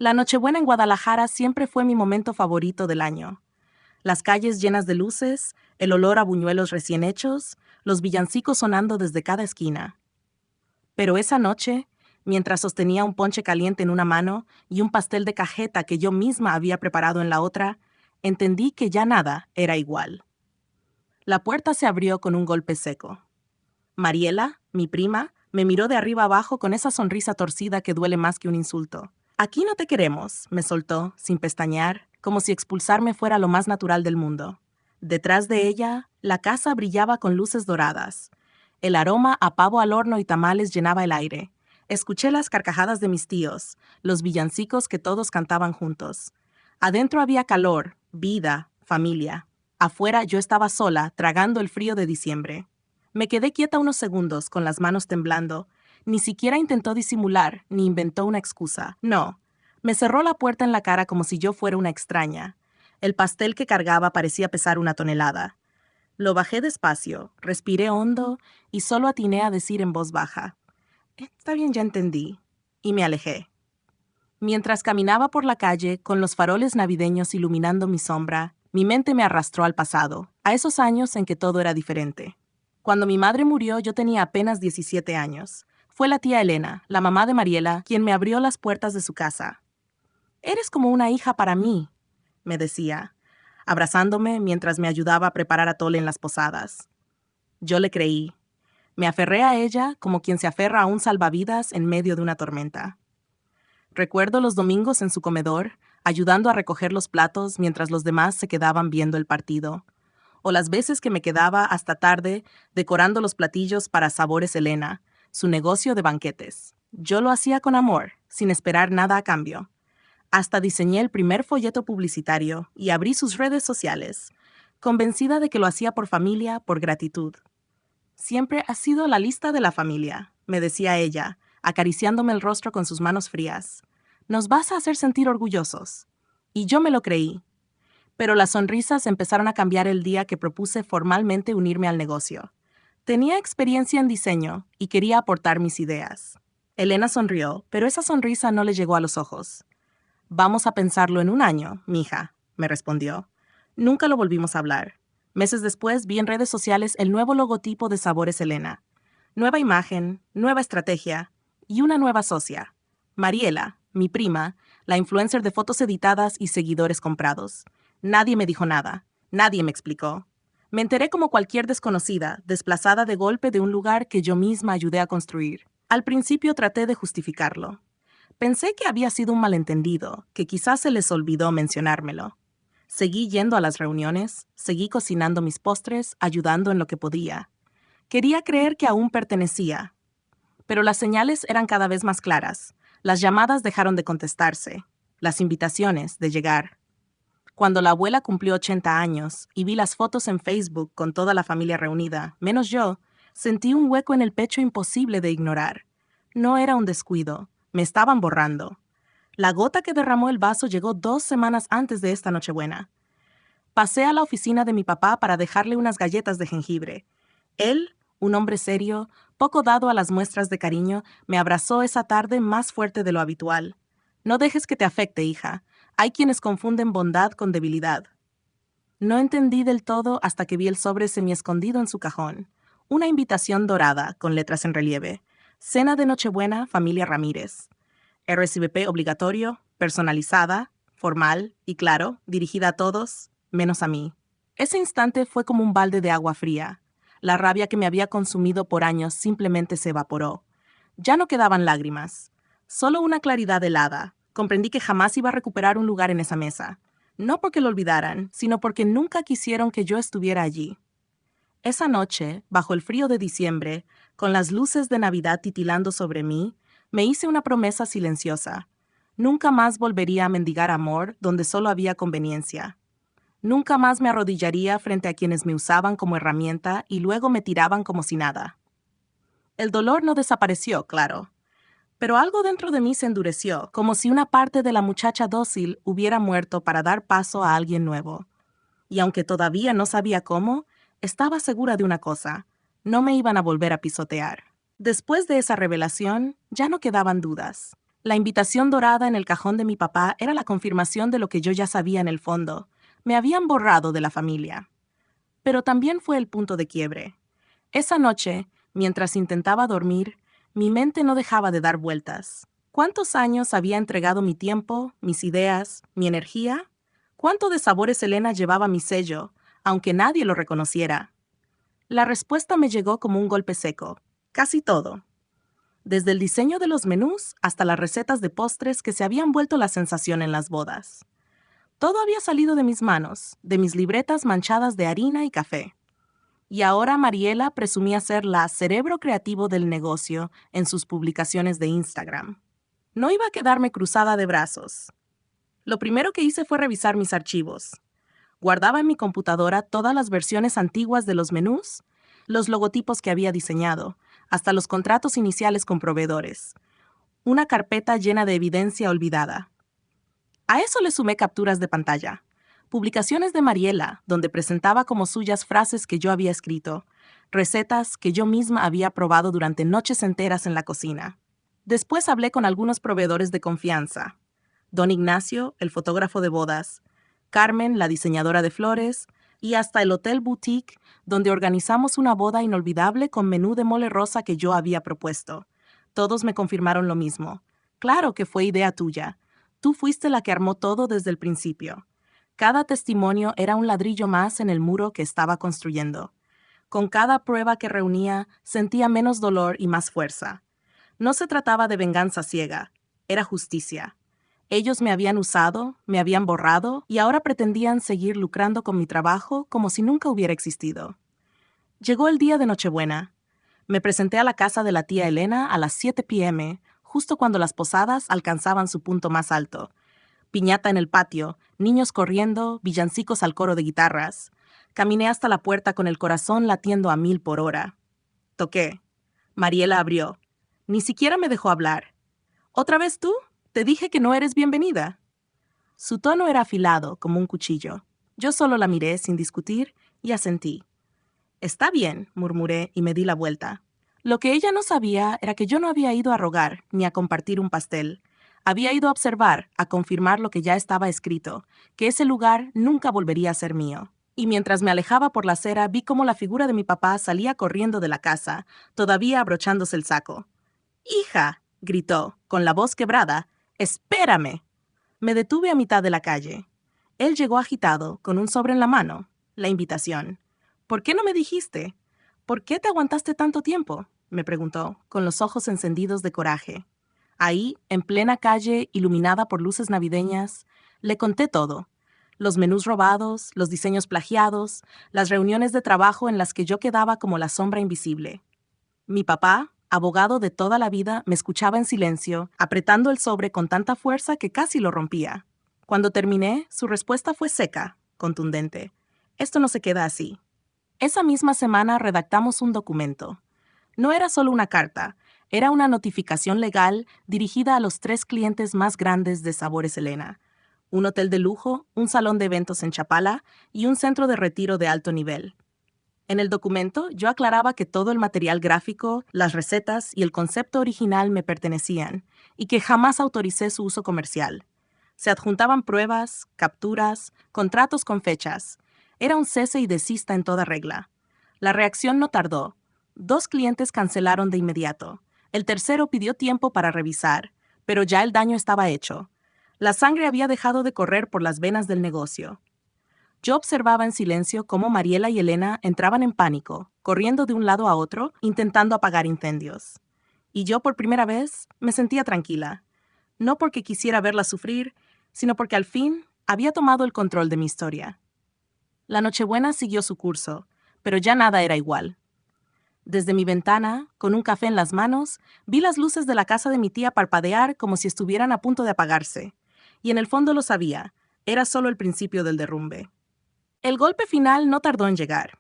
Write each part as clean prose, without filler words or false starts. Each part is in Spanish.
La Nochebuena en Guadalajara siempre fue mi momento favorito del año. Las calles llenas de luces, el olor a buñuelos recién hechos, los villancicos sonando desde cada esquina. Pero esa noche, mientras sostenía un ponche caliente en una mano y un pastel de cajeta que yo misma había preparado en la otra, entendí que ya nada era igual. La puerta se abrió con un golpe seco. Mariela, mi prima, me miró de arriba abajo con esa sonrisa torcida que duele más que un insulto. Aquí no te queremos, me soltó, sin pestañear, como si expulsarme fuera lo más natural del mundo. Detrás de ella, la casa brillaba con luces doradas. El aroma a pavo al horno y tamales llenaba el aire. Escuché las carcajadas de mis tíos, los villancicos que todos cantaban juntos. Adentro había calor, vida, familia. Afuera yo estaba sola, tragando el frío de diciembre. Me quedé quieta unos segundos, con las manos temblando. Ni siquiera intentó disimular, ni inventó una excusa. No. Me cerró la puerta en la cara como si yo fuera una extraña. El pastel que cargaba parecía pesar 1 tonelada. Lo bajé despacio, respiré hondo y solo atiné a decir en voz baja: Está bien, ya entendí. Y me alejé. Mientras caminaba por la calle, con los faroles navideños iluminando mi sombra, mi mente me arrastró al pasado, a esos años en que todo era diferente. Cuando mi madre murió, yo tenía apenas 17 años. Fue la tía Elena, la mamá de Mariela, quien me abrió las puertas de su casa. «Eres como una hija para mí», me decía, abrazándome mientras me ayudaba a preparar atole en las posadas. Yo le creí. Me aferré a ella como quien se aferra a un salvavidas en medio de una tormenta. Recuerdo los domingos en su comedor, ayudando a recoger los platos mientras los demás se quedaban viendo el partido. O las veces que me quedaba hasta tarde decorando los platillos para Sabores Elena, su negocio de banquetes. Yo lo hacía con amor, sin esperar nada a cambio. Hasta diseñé el primer folleto publicitario y abrí sus redes sociales, convencida de que lo hacía por familia, por gratitud. Siempre has sido la lista de la familia, me decía ella, acariciándome el rostro con sus manos frías. Nos vas a hacer sentir orgullosos. Y yo me lo creí. Pero las sonrisas empezaron a cambiar el día que propuse formalmente unirme al negocio. Tenía experiencia en diseño y quería aportar mis ideas. Elena sonrió, pero esa sonrisa no le llegó a los ojos. Vamos a pensarlo en un año, mija, me respondió. Nunca lo volvimos a hablar. Meses después vi en redes sociales el nuevo logotipo de Sabores Elena. Nueva imagen, nueva estrategia y una nueva socia. Mariela, mi prima, la influencer de fotos editadas y seguidores comprados. Nadie me dijo nada, nadie me explicó. Me enteré como cualquier desconocida, desplazada de golpe de un lugar que yo misma ayudé a construir. Al principio traté de justificarlo. Pensé que había sido un malentendido, que quizás se les olvidó mencionármelo. Seguí yendo a las reuniones, seguí cocinando mis postres, ayudando en lo que podía. Quería creer que aún pertenecía. Pero las señales eran cada vez más claras. Las llamadas dejaron de contestarse, las invitaciones de llegar. Cuando la abuela cumplió 80 años y vi las fotos en Facebook con toda la familia reunida, menos yo, sentí un hueco en el pecho imposible de ignorar. No era un descuido, me estaban borrando. La gota que derramó el vaso llegó 2 semanas antes de esta Nochebuena. Pasé a la oficina de mi papá para dejarle unas galletas de jengibre. Él, un hombre serio, poco dado a las muestras de cariño, me abrazó esa tarde más fuerte de lo habitual. No dejes que te afecte, hija. Hay quienes confunden bondad con debilidad. No entendí del todo hasta que vi el sobre semiescondido en su cajón. Una invitación dorada, con letras en relieve. Cena de Nochebuena, familia Ramírez. RSVP obligatorio, personalizada, formal y claro, dirigida a todos, menos a mí. Ese instante fue como un balde de agua fría. La rabia que me había consumido por años simplemente se evaporó. Ya no quedaban lágrimas. Solo una claridad helada. Comprendí que jamás iba a recuperar un lugar en esa mesa. No porque lo olvidaran, sino porque nunca quisieron que yo estuviera allí. Esa noche, bajo el frío de diciembre, con las luces de Navidad titilando sobre mí, me hice una promesa silenciosa. Nunca más volvería a mendigar amor donde solo había conveniencia. Nunca más me arrodillaría frente a quienes me usaban como herramienta y luego me tiraban como si nada. El dolor no desapareció, claro, pero algo dentro de mí se endureció, como si una parte de la muchacha dócil hubiera muerto para dar paso a alguien nuevo. Y aunque todavía no sabía cómo, estaba segura de una cosa: no me iban a volver a pisotear. Después de esa revelación, ya no quedaban dudas. La invitación dorada en el cajón de mi papá era la confirmación de lo que yo ya sabía en el fondo. Me habían borrado de la familia. Pero también fue el punto de quiebre. Esa noche, mientras intentaba dormir, mi mente no dejaba de dar vueltas. ¿Cuántos años había entregado mi tiempo, mis ideas, mi energía? ¿Cuánto de sabores Elena llevaba mi sello, aunque nadie lo reconociera? La respuesta me llegó como un golpe seco. Casi todo. Desde el diseño de los menús hasta las recetas de postres que se habían vuelto la sensación en las bodas. Todo había salido de mis manos, de mis libretas manchadas de harina y café. Y ahora Mariela presumía ser la cerebro creativo del negocio en sus publicaciones de Instagram. No iba a quedarme cruzada de brazos. Lo primero que hice fue revisar mis archivos. Guardaba en mi computadora todas las versiones antiguas de los menús, los logotipos que había diseñado, hasta los contratos iniciales con proveedores. Una carpeta llena de evidencia olvidada. A eso le sumé capturas de pantalla. Publicaciones de Mariela, donde presentaba como suyas frases que yo había escrito, recetas que yo misma había probado durante noches enteras en la cocina. Después hablé con algunos proveedores de confianza. Don Ignacio, el fotógrafo de bodas, Carmen, la diseñadora de flores, y hasta el Hotel Boutique, donde organizamos una boda inolvidable con menú de mole rosa que yo había propuesto. Todos me confirmaron lo mismo. Claro que fue idea tuya. Tú fuiste la que armó todo desde el principio. Cada testimonio era un ladrillo más en el muro que estaba construyendo. Con cada prueba que reunía, sentía menos dolor y más fuerza. No se trataba de venganza ciega, era justicia. Ellos me habían usado, me habían borrado y ahora pretendían seguir lucrando con mi trabajo como si nunca hubiera existido. Llegó el día de Nochebuena. Me presenté a la casa de la tía Elena a las 7 p.m., justo cuando las posadas alcanzaban su punto más alto. Piñata en el patio, niños corriendo, villancicos al coro de guitarras. Caminé hasta la puerta con el corazón latiendo a 1000 por hora. Toqué. Mariela abrió. Ni siquiera me dejó hablar. ¿Otra vez tú? Te dije que no eres bienvenida. Su tono era afilado, como un cuchillo. Yo solo la miré sin discutir y asentí. Está bien, murmuré y me di la vuelta. Lo que ella no sabía era que yo no había ido a rogar ni a compartir un pastel. Había ido a observar, a confirmar lo que ya estaba escrito, que ese lugar nunca volvería a ser mío. Y mientras me alejaba por la acera vi cómo la figura de mi papá salía corriendo de la casa, todavía abrochándose el saco. ¡Hija! Gritó, con la voz quebrada. ¡Espérame! Me detuve a mitad de la calle. Él llegó agitado, con un sobre en la mano. La invitación. ¿Por qué no me dijiste? ¿Por qué te aguantaste tanto tiempo? Me preguntó, con los ojos encendidos de coraje. Ahí, en plena calle, iluminada por luces navideñas, le conté todo. Los menús robados, los diseños plagiados, las reuniones de trabajo en las que yo quedaba como la sombra invisible. Mi papá, abogado de toda la vida, me escuchaba en silencio, apretando el sobre con tanta fuerza que casi lo rompía. Cuando terminé, su respuesta fue seca, contundente. Esto no se queda así. Esa misma semana redactamos un documento. No era solo una carta, era una notificación legal dirigida a los 3 clientes más grandes de Sabores Elena. Un hotel de lujo, un salón de eventos en Chapala y un centro de retiro de alto nivel. En el documento, yo aclaraba que todo el material gráfico, las recetas y el concepto original me pertenecían, y que jamás autoricé su uso comercial. Se adjuntaban pruebas, capturas, contratos con fechas. Era un cese y desista en toda regla. La reacción no tardó. 2 clientes cancelaron de inmediato. El tercero pidió tiempo para revisar, pero ya el daño estaba hecho. La sangre había dejado de correr por las venas del negocio. Yo observaba en silencio cómo Mariela y Elena entraban en pánico, corriendo de un lado a otro, intentando apagar incendios. Y yo por primera vez me sentía tranquila, no porque quisiera verlas sufrir, sino porque al fin había tomado el control de mi historia. La Nochebuena siguió su curso, pero ya nada era igual. Desde mi ventana, con un café en las manos, vi las luces de la casa de mi tía parpadear como si estuvieran a punto de apagarse. Y en el fondo lo sabía, era solo el principio del derrumbe. El golpe final no tardó en llegar.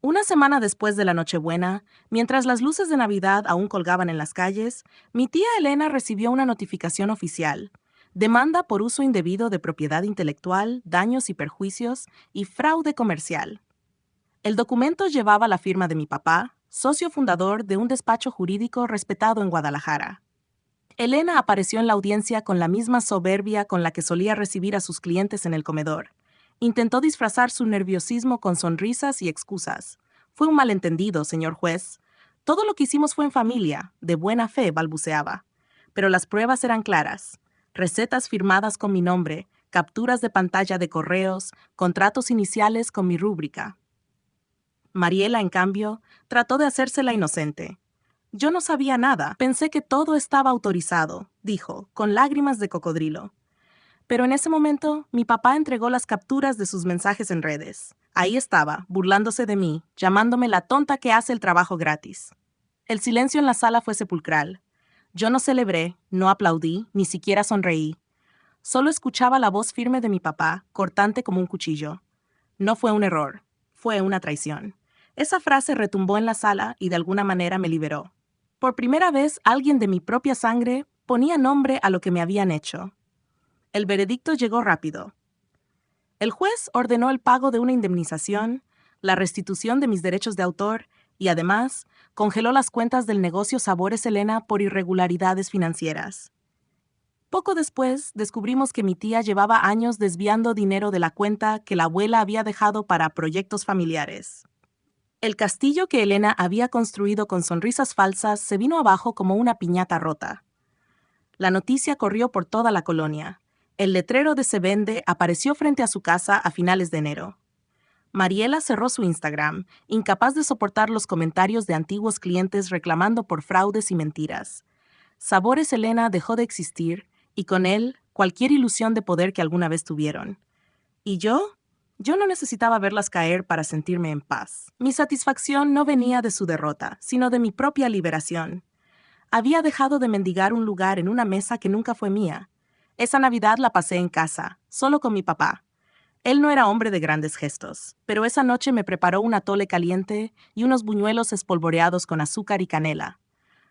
Una semana después de la Nochebuena, mientras las luces de Navidad aún colgaban en las calles, mi tía Elena recibió una notificación oficial. Demanda por uso indebido de propiedad intelectual, daños y perjuicios y fraude comercial. El documento llevaba la firma de mi papá, socio fundador de un despacho jurídico respetado en Guadalajara. Elena apareció en la audiencia con la misma soberbia con la que solía recibir a sus clientes en el comedor. Intentó disfrazar su nerviosismo con sonrisas y excusas. Fue un malentendido, señor juez. Todo lo que hicimos fue en familia, de buena fe, balbuceaba. Pero las pruebas eran claras. Recetas firmadas con mi nombre, capturas de pantalla de correos, contratos iniciales con mi rúbrica. Mariela, en cambio, trató de hacerse la inocente. Yo no sabía nada, pensé que todo estaba autorizado, dijo, con lágrimas de cocodrilo. Pero en ese momento, mi papá entregó las capturas de sus mensajes en redes. Ahí estaba, burlándose de mí, llamándome la tonta que hace el trabajo gratis. El silencio en la sala fue sepulcral. Yo no celebré, no aplaudí, ni siquiera sonreí. Solo escuchaba la voz firme de mi papá, cortante como un cuchillo. No fue un error, fue una traición. Esa frase retumbó en la sala y de alguna manera me liberó. Por primera vez, alguien de mi propia sangre ponía nombre a lo que me habían hecho. El veredicto llegó rápido. El juez ordenó el pago de una indemnización, la restitución de mis derechos de autor y, además, congeló las cuentas del negocio Sabores Elena por irregularidades financieras. Poco después, descubrimos que mi tía llevaba años desviando dinero de la cuenta que la abuela había dejado para proyectos familiares. El castillo que Elena había construido con sonrisas falsas se vino abajo como una piñata rota. La noticia corrió por toda la colonia. El letrero de Se Vende apareció frente a su casa a finales de enero. Mariela cerró su Instagram, incapaz de soportar los comentarios de antiguos clientes reclamando por fraudes y mentiras. Sabores Elena dejó de existir, y con él, cualquier ilusión de poder que alguna vez tuvieron. ¿Y yo? Yo no necesitaba verlas caer para sentirme en paz. Mi satisfacción no venía de su derrota, sino de mi propia liberación. Había dejado de mendigar un lugar en una mesa que nunca fue mía. Esa Navidad la pasé en casa, solo con mi papá. Él no era hombre de grandes gestos, pero esa noche me preparó un atole caliente y unos buñuelos espolvoreados con azúcar y canela.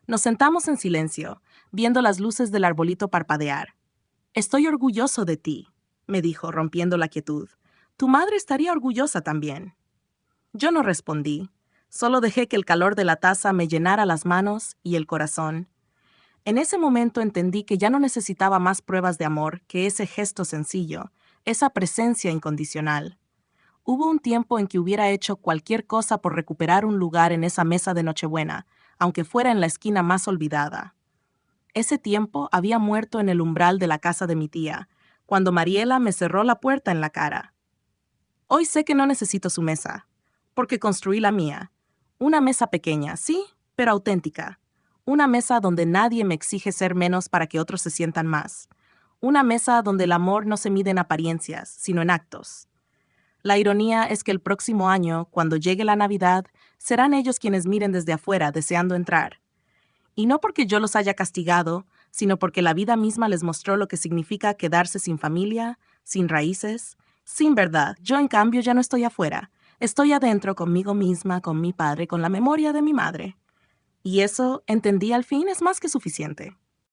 Nos sentamos en silencio, viendo las luces del arbolito parpadear. «Estoy orgulloso de ti», me dijo, rompiendo la quietud. «Tu madre estaría orgullosa también». Yo no respondí, solo dejé que el calor de la taza me llenara las manos y el corazón. En ese momento entendí que ya no necesitaba más pruebas de amor que ese gesto sencillo, esa presencia incondicional. Hubo un tiempo en que hubiera hecho cualquier cosa por recuperar un lugar en esa mesa de Nochebuena, aunque fuera en la esquina más olvidada. Ese tiempo había muerto en el umbral de la casa de mi tía, cuando Mariela me cerró la puerta en la cara. Hoy sé que no necesito su mesa, porque construí la mía. Una mesa pequeña, sí, pero auténtica. Una mesa donde nadie me exige ser menos para que otros se sientan más. Una mesa donde el amor no se mide en apariencias, sino en actos. La ironía es que el próximo año, cuando llegue la Navidad, serán ellos quienes miren desde afuera deseando entrar. Y no porque yo los haya castigado, sino porque la vida misma les mostró lo que significa quedarse sin familia, sin raíces, sin verdad. Yo, en cambio, ya no estoy afuera. Estoy adentro conmigo misma, con mi padre, con la memoria de mi madre. Y eso, entendí al fin, es más que suficiente.